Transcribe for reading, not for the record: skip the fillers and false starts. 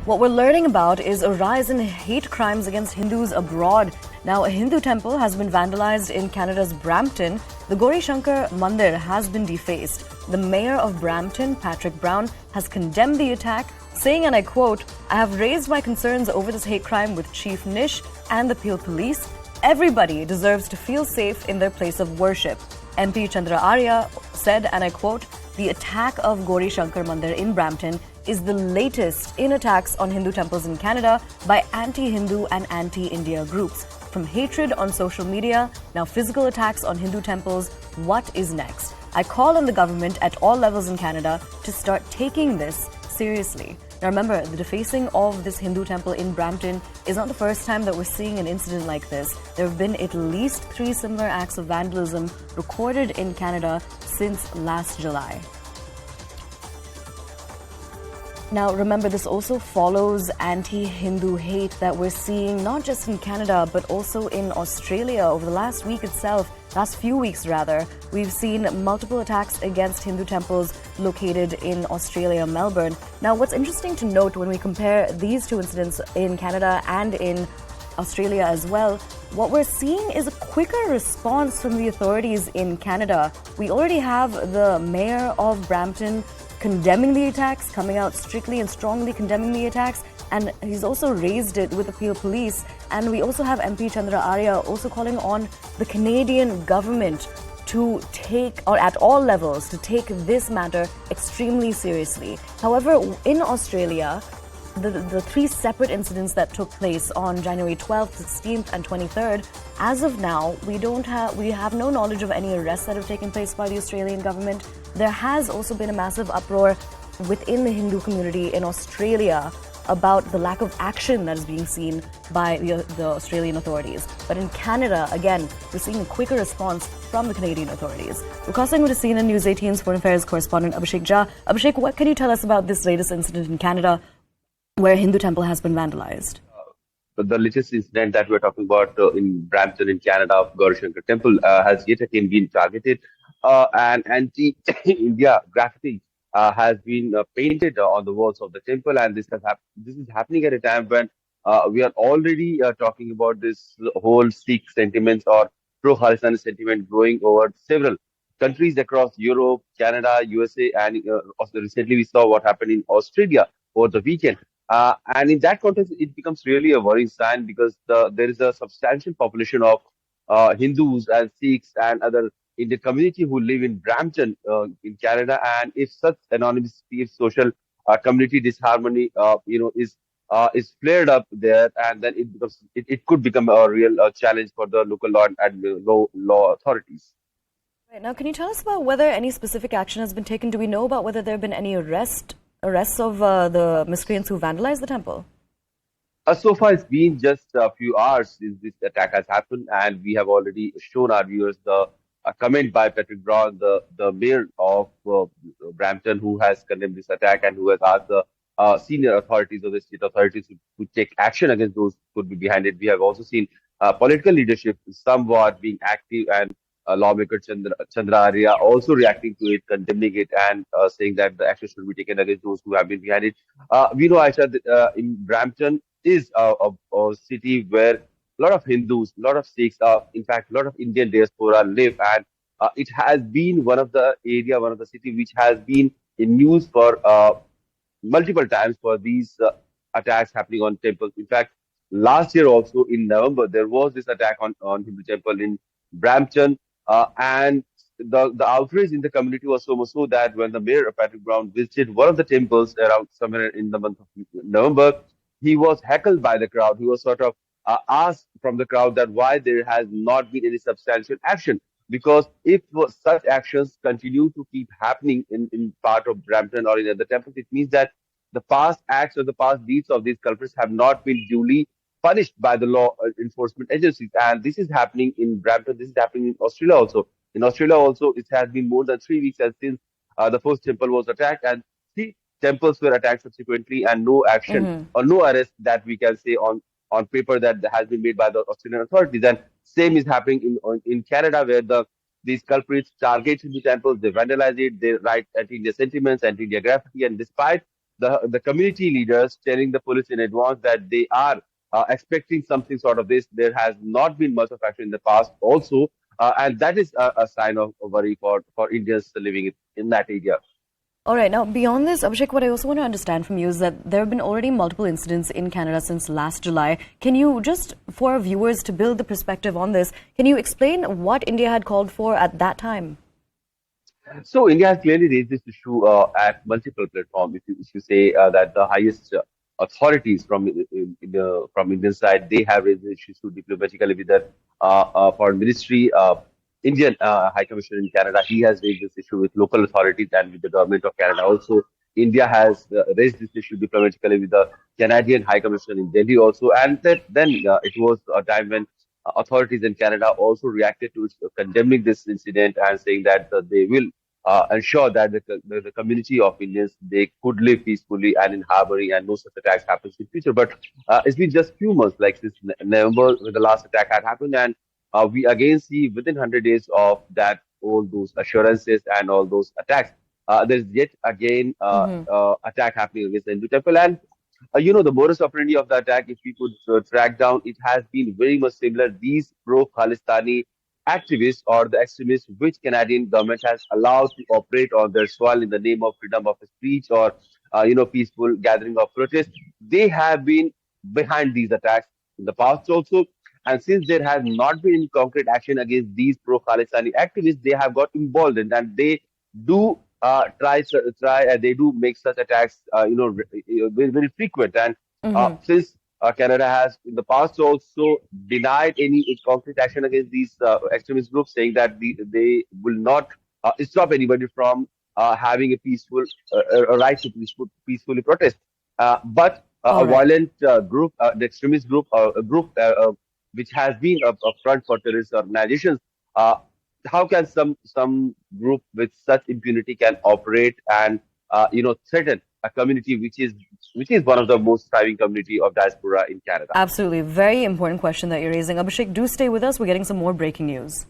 What we're learning about is a rise in hate crimes against Hindus abroad. Now, a Hindu temple has been vandalized in Canada's Brampton. The Gauri Shankar Mandir has been defaced. The mayor of Brampton, Patrick Brown, has condemned the attack, saying, and I quote, "I have raised my concerns over this hate crime with Chief Nish and the Peel Police. Everybody deserves to feel safe in their place of worship." MP Chandra Arya said, and I quote, "The attack of Gauri Shankar Mandir in Brampton is the latest in attacks on Hindu temples in Canada by anti-Hindu and anti-India groups. From hatred on social media, now physical attacks on Hindu temples, what is next? I call on the government at all levels in Canada to start taking this seriously." Now remember, the defacing of this Hindu temple in Brampton is not the first time that we're seeing an incident like this. There have been at least 3 similar acts of vandalism recorded in Canada since last July. Now, remember, this also follows anti-Hindu hate that we're seeing not just in Canada, but also in Australia. Over the last few weeks rather, we've seen multiple attacks against Hindu temples located in Australia, Melbourne. Now, what's interesting to note when we compare these two incidents in Canada and in Australia as well, what we're seeing is a quicker response from the authorities in Canada. We already have the mayor of Brampton condemning the attacks, coming out strictly and strongly condemning the attacks, and he's also raised it with the Peel Police. And we also have MP Chandra Arya also calling on the Canadian government to take, or at all levels, to take this matter extremely seriously. However, in Australia, the 3 separate incidents that took place on January 12th, 16th and 23rd, as of now, we have no knowledge of any arrests that have taken place by the Australian government. There has also been a massive uproar within the Hindu community in Australia about the lack of action that is being seen by the Australian authorities. But in Canada, again, we're seeing a quicker response from the Canadian authorities. We're crossing over to CNN News 18's Foreign Affairs correspondent Abhishek Jha. Abhishek, what can you tell us about this latest incident in Canada where a Hindu temple has been vandalized? The latest incident that we're talking about in Brampton, in Canada, Gauri Shankar Temple has yet again been targeted. And anti-India graffiti has been painted on the walls of the temple, and this is happening at a time when we are already talking about this whole Sikh sentiments or pro-Khalistan sentiment growing over several countries across Europe, Canada, USA, and also recently we saw what happened in Australia over the weekend. And in that context, it becomes really a worrying sign because there is a substantial population of Hindus and Sikhs and other Indian community who live in Brampton in Canada. And if such anonymity, if social community disharmony, is flared up there, and then it could become a real challenge for the local law and law authorities. Right, now, can you tell us about whether any specific action has been taken? Do we know about whether there have been any arrests of the miscreants who vandalized the temple? So far, it's been just a few hours since this attack has happened, and we have already shown our viewers the comment by Patrick Brown, the mayor of Brampton, who has condemned this attack and who has asked the senior authorities or the state authorities to take action against those who could be behind it. We have also seen political leadership somewhat being active, and lawmaker Chandra Arya also reacting to it, condemning it, and saying that the action should be taken against those who have been behind it. We know, Aisha, that in Brampton is a city where a lot of Hindus, a lot of Sikhs, in fact, a lot of Indian diaspora live, and it has been one of the city which has been in news for multiple times for these attacks happening on temples. In fact, last year also in November, there was this attack on Hindu temple in Brampton. And the outrage in the community was so much so that when the mayor, Patrick Brown, visited one of the temples around somewhere in the month of November, he was heckled by the crowd. He was sort of asked from the crowd that why there has not been any substantial action. Because if such actions continue to keep happening in part of Brampton or in other temples, it means that the past acts or the past deeds of these culprits have not been duly punished by the law enforcement agencies. And this is happening in Brampton. This is happening in Australia also. In Australia also, it has been more than 3 weeks since the first temple was attacked, and 3 temples were attacked subsequently, and no action or no arrest that we can say on paper that has been made by the Australian authorities. And same is happening in Canada, where these culprits target the temples, they vandalize it, they write anti-India sentiments, anti-India graffiti, and despite the community leaders telling the police in advance that they are expecting something sort of this. There has not been much of action in the past also, and that is a sign of worry for Indians living in that area. All right. Now, beyond this, Abhishek, what I also want to understand from you is that there have been already multiple incidents in Canada since last July. Can you just, for our viewers, to build the perspective on this, can you explain what India had called for at that time? So India has clearly raised this issue at multiple platforms. If you say that the highest authorities from Indian side, they have raised the issue diplomatically with the foreign ministry. Indian High Commissioner in Canada, he has raised this issue with local authorities and with the government of Canada. Also, India has raised this issue diplomatically with the Canadian High Commissioner in Delhi also. And then it was a time when authorities in Canada also reacted to it, condemning this incident and saying that they will ensure that the community of Indians, they could live peacefully and in harmony and no such attacks happens in future. But it's been just few months, like since November when the last attack had happened, and we again see within 100 days of that all those assurances and all those attacks. There's yet again attack happening against the Hindu temple, and the modus operandi of the attack, if we could track down, it has been very much similar. These pro-Khalistani activists or the extremists which Canadian government has allowed to operate on their soil in the name of freedom of speech or peaceful gathering of protest, they have been behind these attacks in the past also. And since there has not been any concrete action against these pro-Khalistani activists, they have got emboldened and they do they do make such attacks, very, very frequent. And since Canada has in the past also denied any concrete action against these extremist groups, saying that they will not stop anybody from having a peaceful a right to peacefully protest. But a All right. violent group, the extremist group, a group which has been a front for terrorist organizations. How can some group with such impunity can operate and threaten a community which is one of the most thriving community of diaspora in Canada? Absolutely. Very important question that you're raising. Abhishek, do stay with us. We're getting some more breaking news.